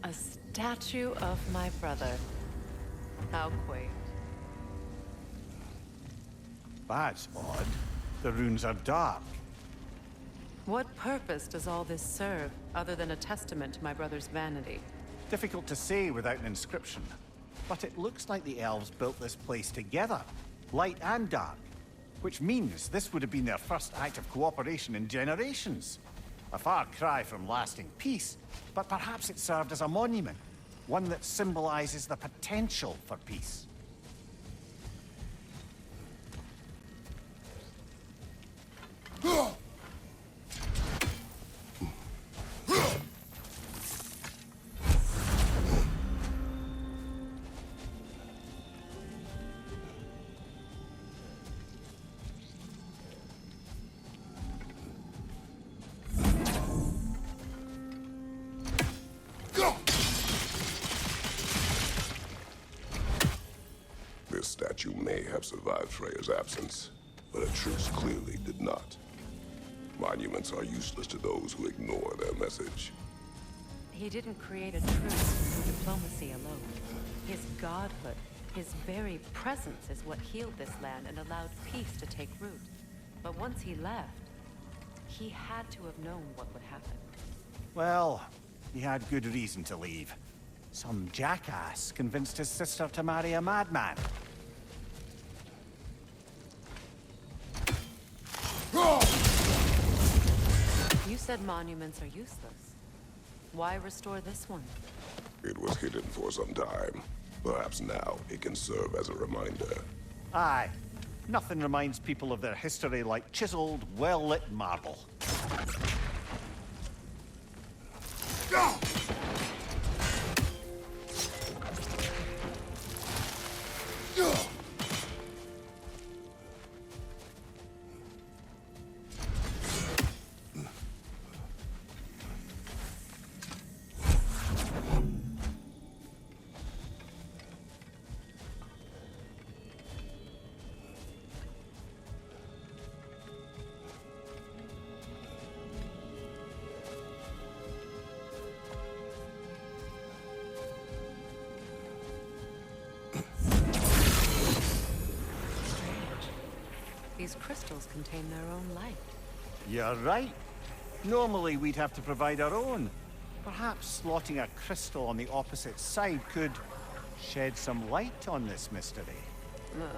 A statue of my brother. How quaint. That's odd. The runes are dark. What purpose does all this serve, other than a testament to my brother's vanity? Difficult to say without an inscription. But it looks like the elves built this place together, light and dark. Which means this would have been their first act of cooperation in generations. A far cry from lasting peace, but perhaps it served as a monument. One that symbolizes the potential for peace. This statue may have survived Freya's absence, but a truce clearly did not. Monuments are useless to those who ignore their message. He didn't create a truce through diplomacy alone. His godhood, his very presence is what healed this land and allowed peace to take root. But once he left, he had to have known what would happen. Well, he had good reason to leave. Some jackass convinced his sister to marry a madman. You said monuments are useless. Why restore this one? It was hidden for some time. Perhaps now it can serve as a reminder. Aye. Nothing reminds people of their history like chiseled, well-lit marble. These crystals contain their own light. You're right. Normally we'd have to provide our own. Perhaps slotting a crystal on the opposite side could shed some light on this mystery. Ugh.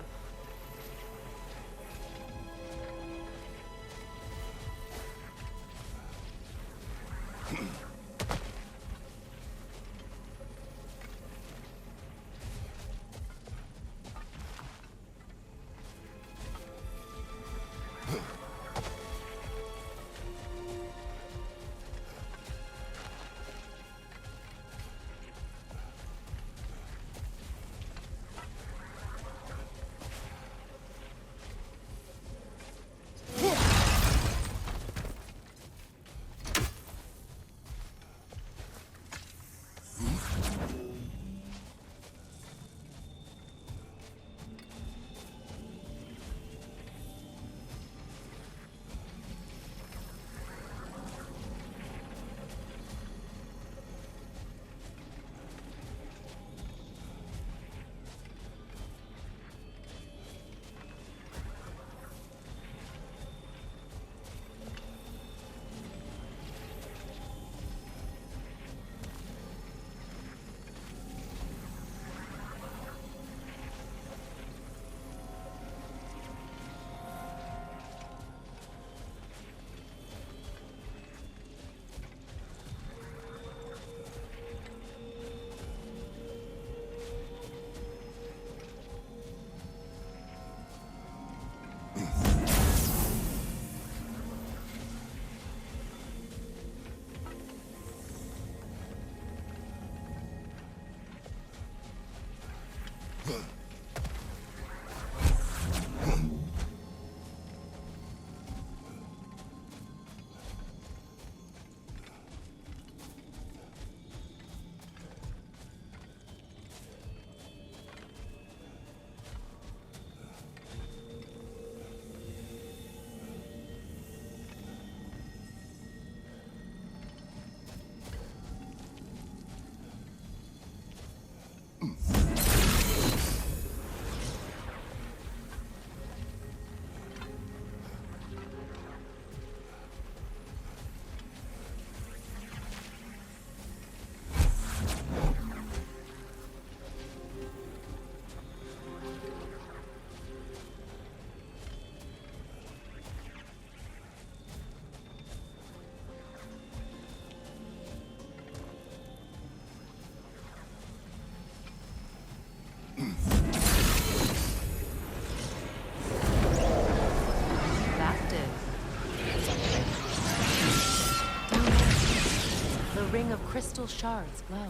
crystal shards glow.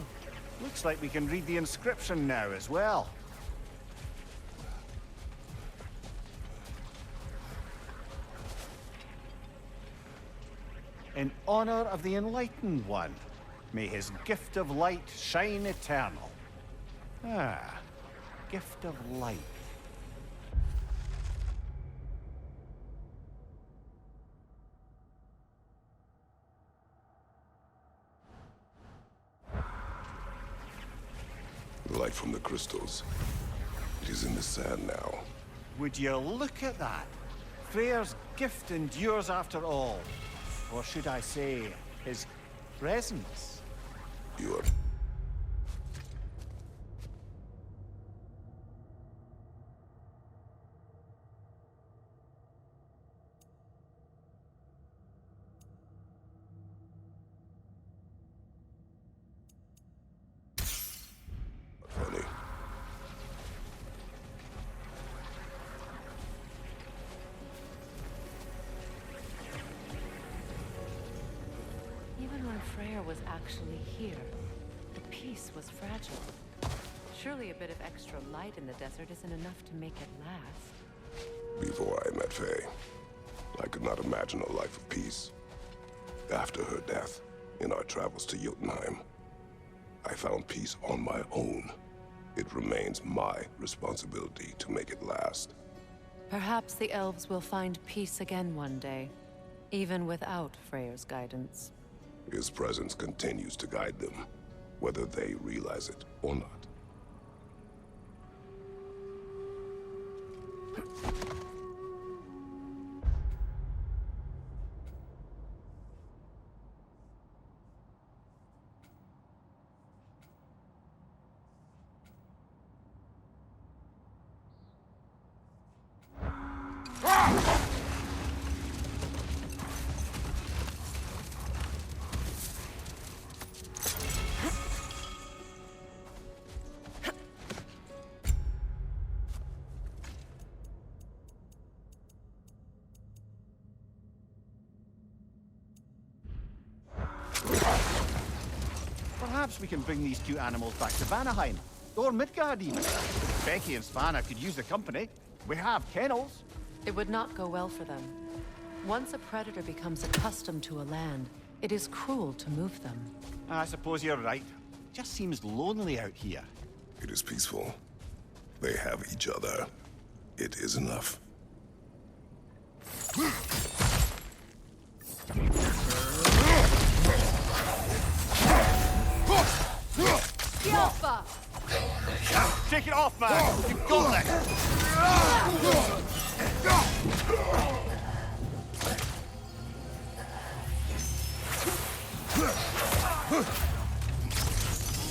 Looks like we can read the inscription now as well. In honor of the Enlightened One, may his gift of light shine eternal. Ah, gift of light. The light from the crystals. It is in the sand now. Would you look at that? Freyr's gift endures after all. Or should I say, his presence? You are... funny. Even when Freyr was actually here, the peace was fragile. Surely a bit of extra light in the desert isn't enough to make it last. Before I met Faye, I could not imagine a life of peace. After her death, in our travels to Jotunheim, I found peace on my own. It remains my responsibility to make it last. Perhaps the elves will find peace again one day, even without Freyr's guidance. His presence continues to guide them, whether they realize it or not. Perhaps we can bring these cute animals back to Vanaheim, or Midgard even. Becky and Spanna could use the company. We have kennels. It would not go well for them. Once a predator becomes accustomed to a land, it is cruel to move them. I suppose you're right. Just seems lonely out here. It is peaceful. They have each other. It is enough. Alpha! Take it off, man! You've got this!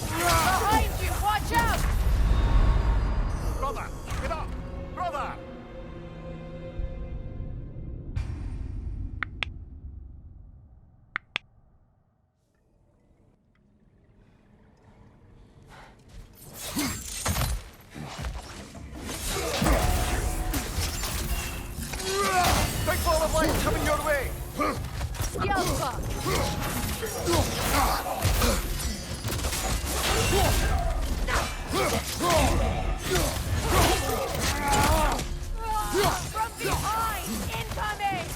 Behind you! Watch out! Brother! Get up! Brother! Big ball of light coming your way! Alpha! From behind! Incoming!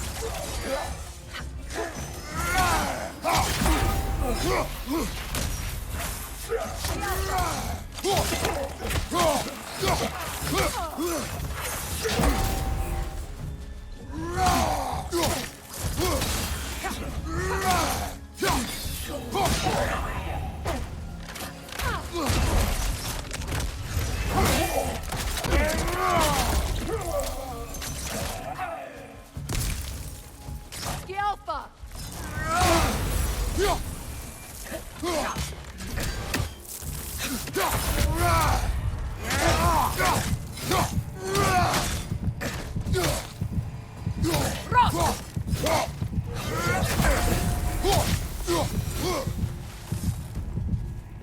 Alpha!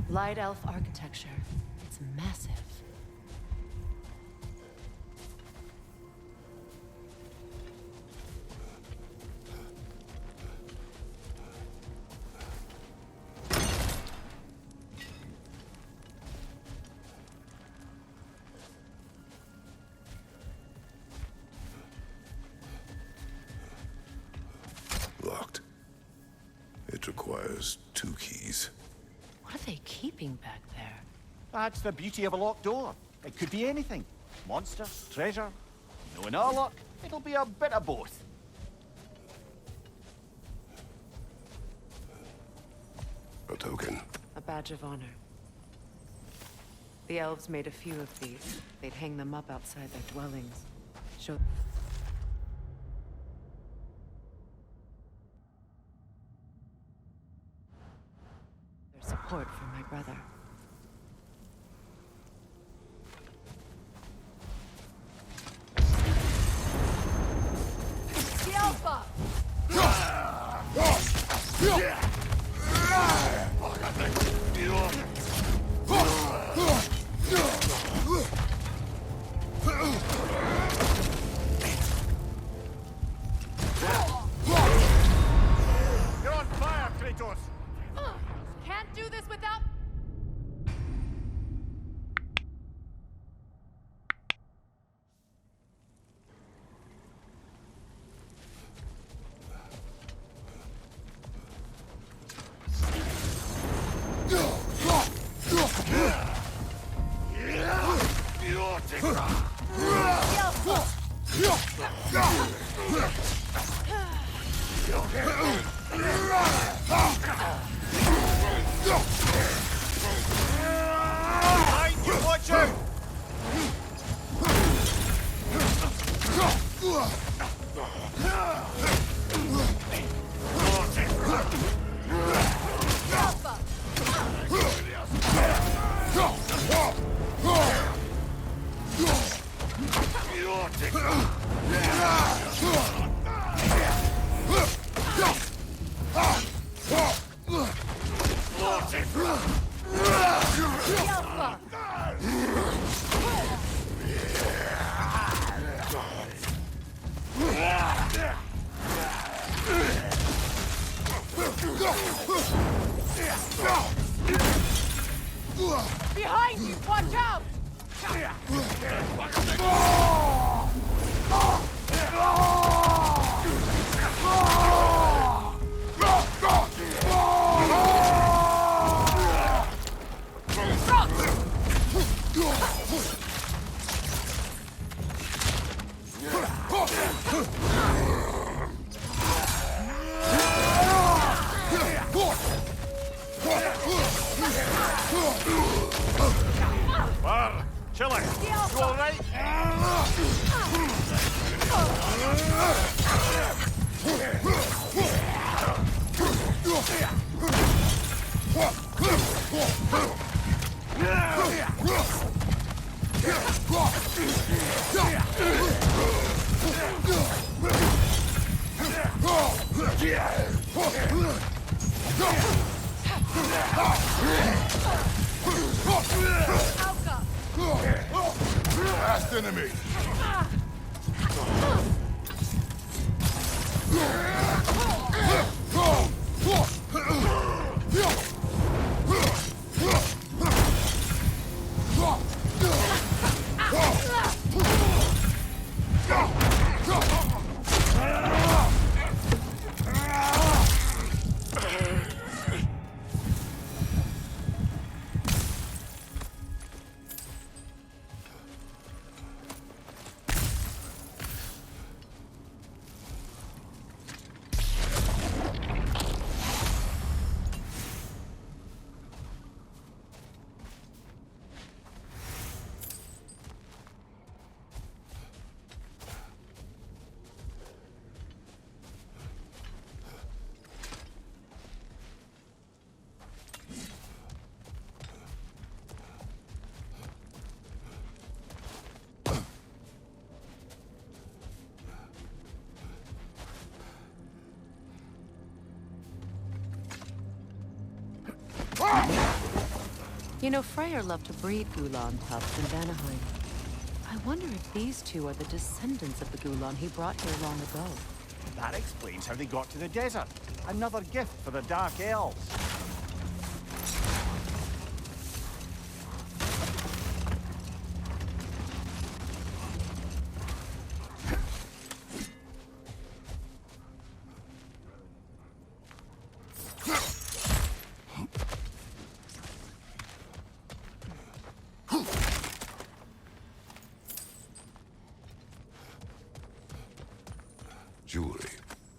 Light elf architecture. It's massive. There's 2 keys. What are they keeping back there? That's the beauty of a locked door. It could be anything. Monsters, treasure. Knowing our luck, it'll be a bit of both. A token. A badge of honor. The elves made a few of these. They'd hang them up outside their dwellings. Show their support for my brother. The Alpha! You're on fire, Kratos! Can't do this without... Behind you, watch out! Behind you! Watch out! Var, chilling. You all right? Last enemy. You know, Freyr loved to breed Gulan pups in Vanaheim. I wonder if these two are the descendants of the Gulan he brought here long ago. That explains how they got to the desert. Another gift for the Dark Elves. Jewelry.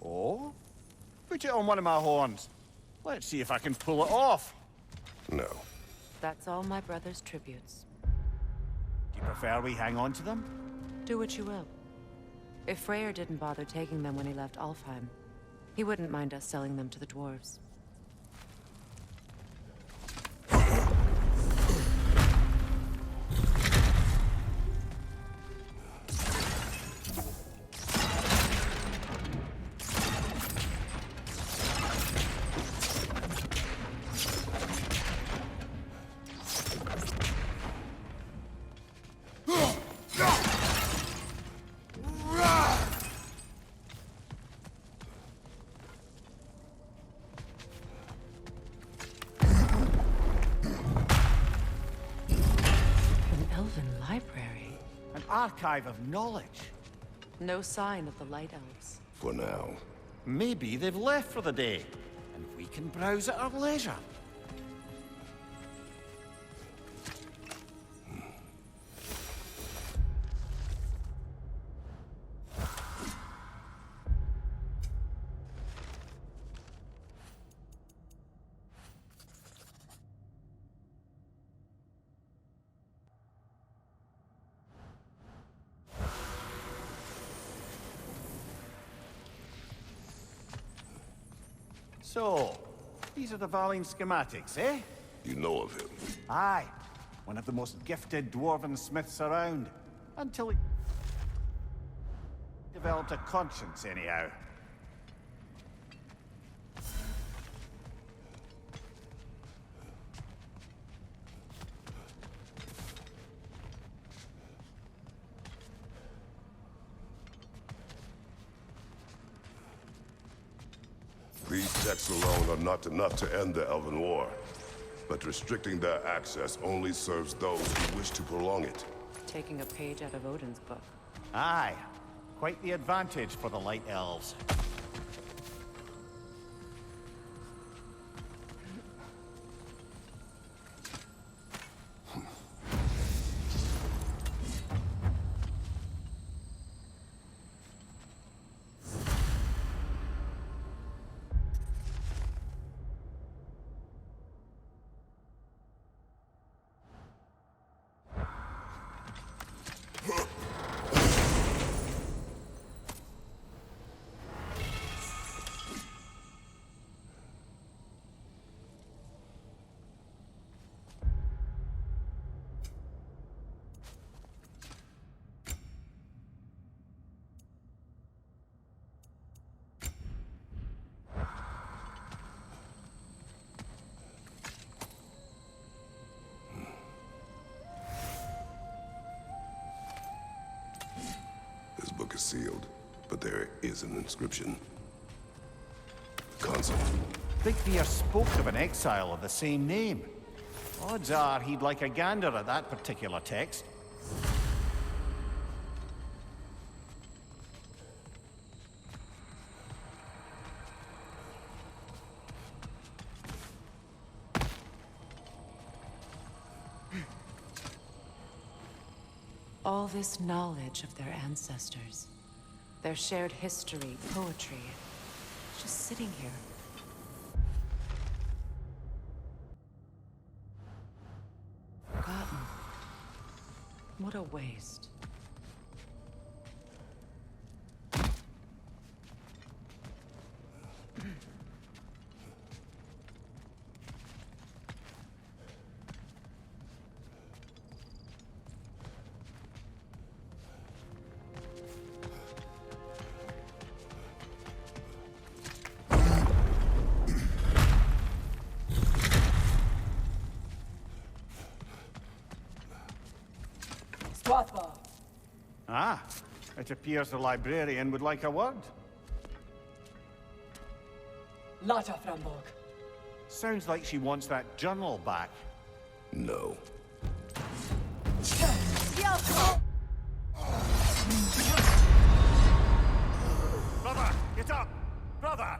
Oh? Put it on one of my horns. Let's see if I can pull it off. No. That's all my brother's tributes. Do you prefer we hang on to them? Do what you will. If Freyr didn't bother taking them when he left Alfheim, he wouldn't mind us selling them to the dwarves. Archive of knowledge. No sign of the Light Elves. For now. Maybe they've left for the day, and we can browse at our leisure. So, these are the Valine schematics, eh? You know of him? Aye. One of the most gifted dwarven smiths around. Until he developed a conscience, anyhow. These texts alone are not enough to end the Elven War. But restricting their access only serves those who wish to prolong it. Taking a page out of Odin's book. Aye. Quite the advantage for the Light Elves. This book is sealed, but there is an inscription. Consult. Bigbear spoke of an exile of the same name. Odds are he'd like a gander at that particular text. All this knowledge of their ancestors, their shared history, poetry, just sitting here. Forgotten. What a waste. Ah, it appears the librarian would like a word. Lata Framborg. Sounds like she wants that journal back. No. Brother, get up! Brother!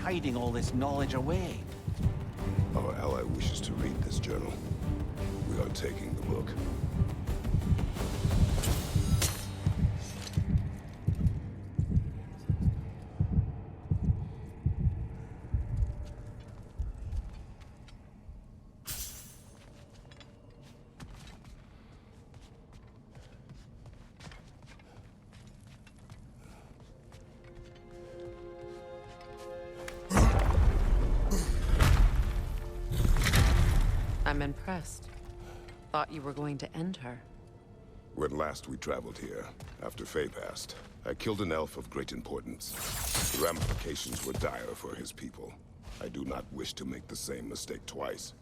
hiding all this knowledge away? Our ally wishes to read this journal. We are taking the book. I'm impressed. Thought you were going to end her. When last we traveled here, after Faye passed, I killed an elf of great importance. The ramifications were dire for his people. I do not wish to make the same mistake twice.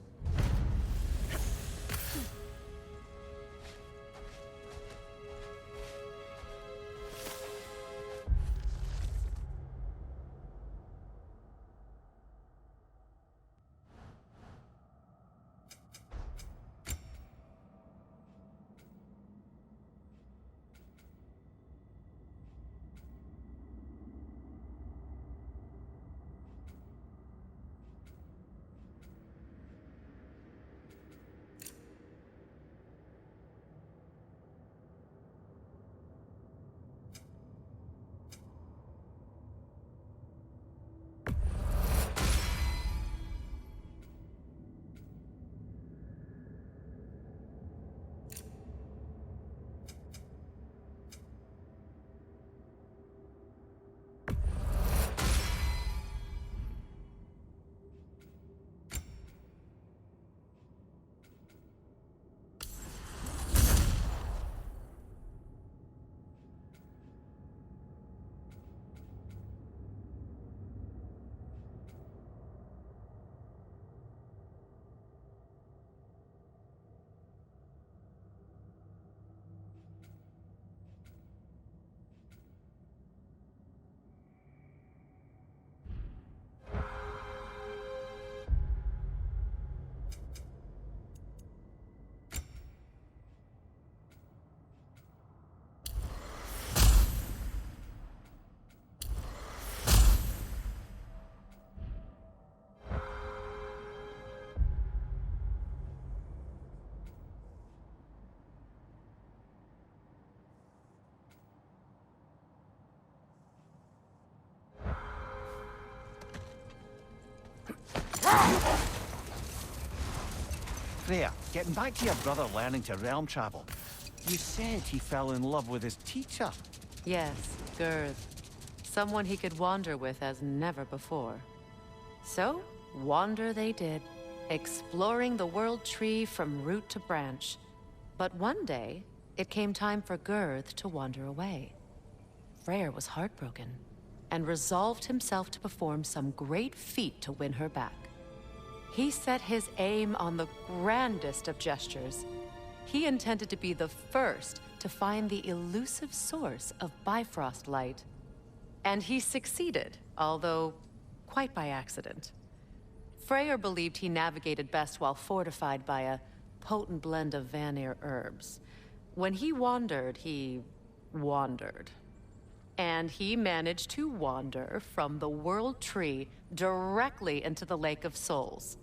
Freya, getting back to your brother learning to realm travel. You said he fell in love with his teacher. Yes, Girth. Someone he could wander with as never before. So, wander they did, exploring the world tree from root to branch. But one day, it came time for Girth to wander away. Freyr was heartbroken, and resolved himself to perform some great feat to win her back. He set his aim on the grandest of gestures. He intended to be the first to find the elusive source of Bifrost light. And he succeeded, although quite by accident. Freyr believed he navigated best while fortified by a potent blend of Vanir herbs. When he wandered, he wandered. And he managed to wander from the World Tree directly into the Lake of Souls.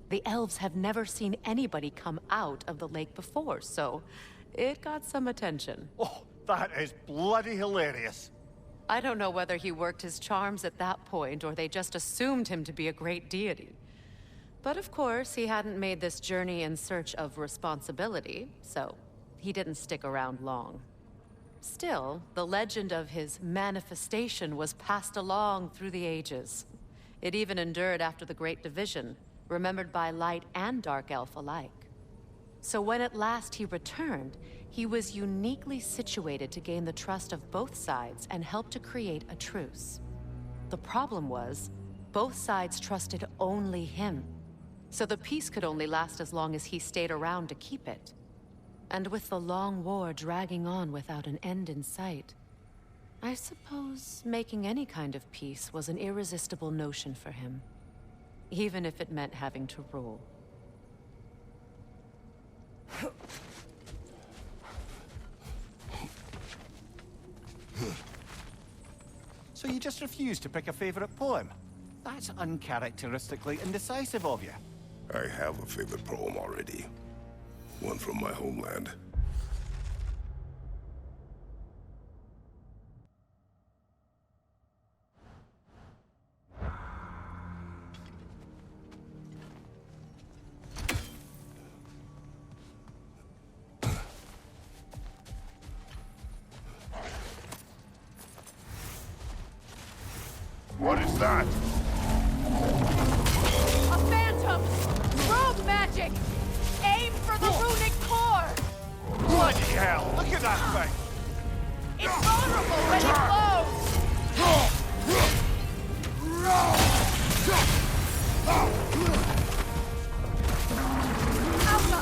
The elves have never seen anybody come out of the lake before, so it got some attention. Oh, that is bloody hilarious. I don't know whether he worked his charms at that point or they just assumed him to be a great deity. But of course, he hadn't made this journey in search of responsibility, so he didn't stick around long. Still, the legend of his manifestation was passed along through the ages. It even endured after the Great Division, remembered by Light and Dark Elf alike. So when at last he returned, he was uniquely situated to gain the trust of both sides and help to create a truce. The problem was, both sides trusted only him. So the peace could only last as long as he stayed around to keep it. And with the long war dragging on without an end in sight, I suppose making any kind of peace was an irresistible notion for him. Even if it meant having to rule. So you just refused to pick a favorite poem? That's uncharacteristically indecisive of you. I have a favorite poem already. One from my homeland. What is that? A phantom! Rogue magic! Aim for the runic core! Bloody hell! Look at that thing! It's vulnerable when it blows! Alpha!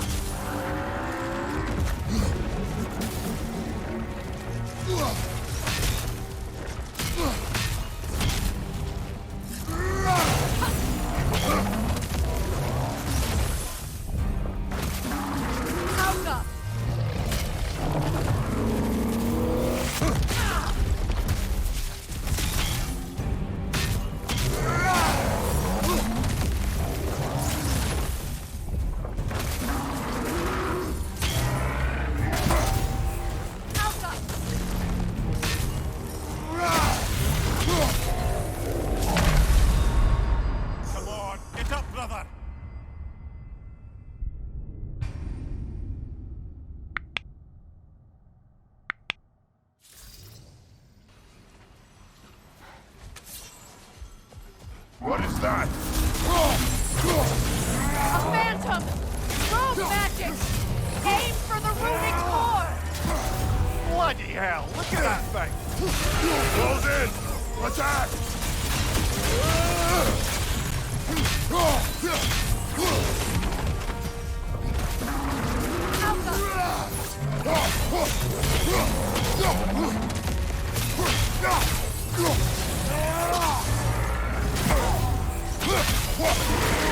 Alpha! Come on, get up, brother! What is that? A phantom! Rogue magic! Aim for the runic core! Bloody hell! Look at that thing! Close in! Attack!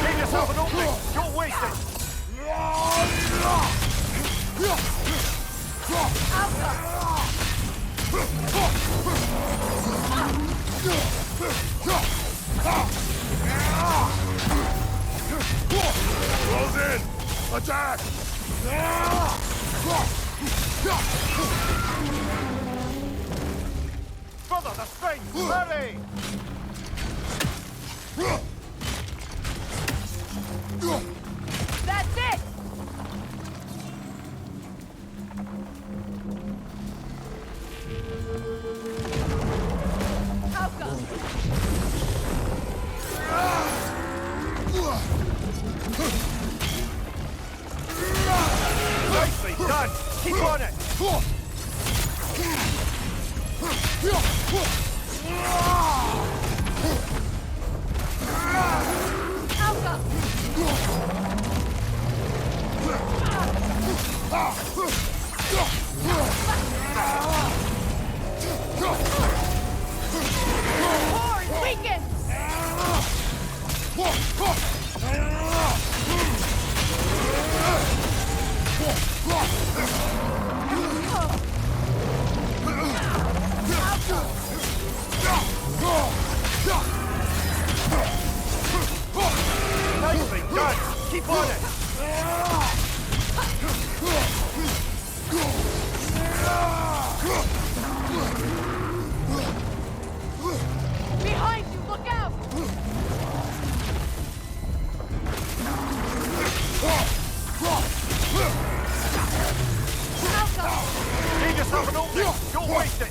Make yourself an opening! Don't waste it! Close in! Attack! Brother, the thing! Hurry! That's it! Alpha! Nicely done! Keep on it! Alpha! Core is weakened! Nicely done! Keep on it! Behind you, look out! Alpha! Make yourself an opening! Don't waste it!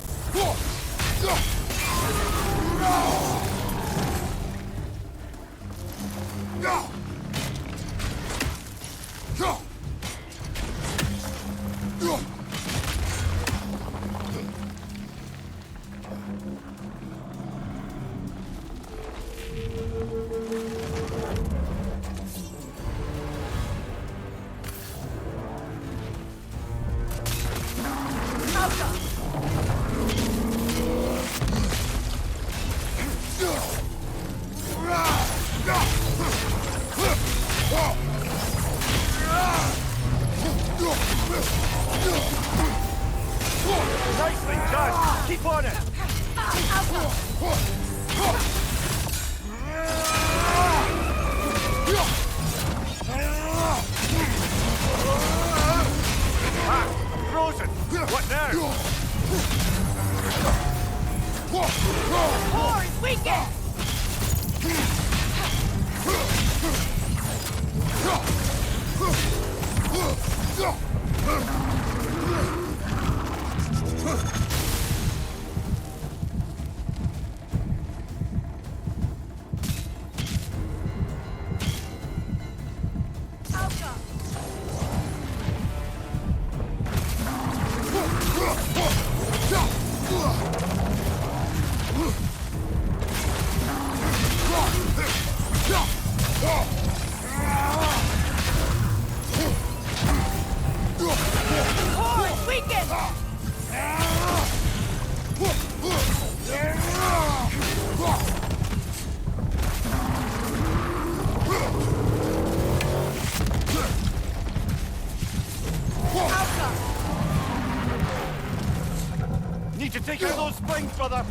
lines, brother!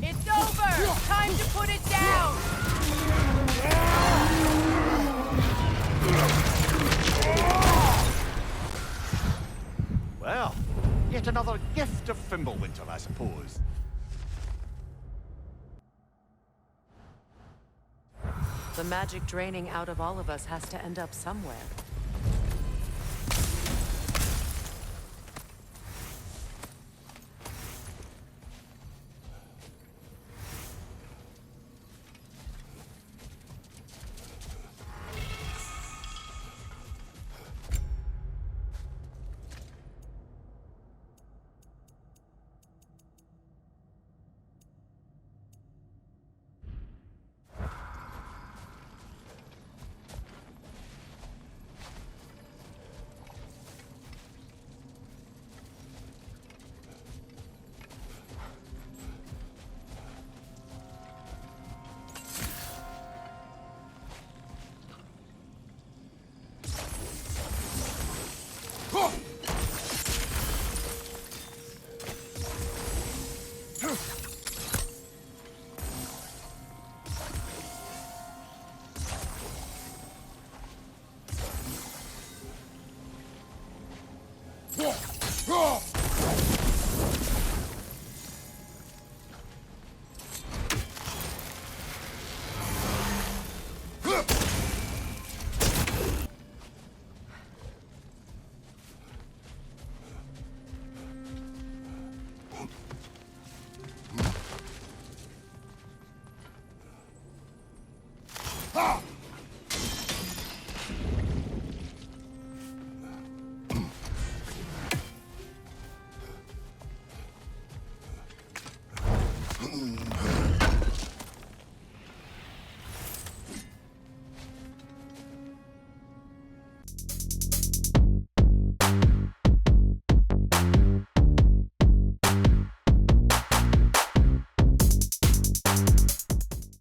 It's over! Time to put it down! Well, yet another gift of Fimbulwinter, I suppose. The magic draining out of all of us has to end up somewhere. Ah!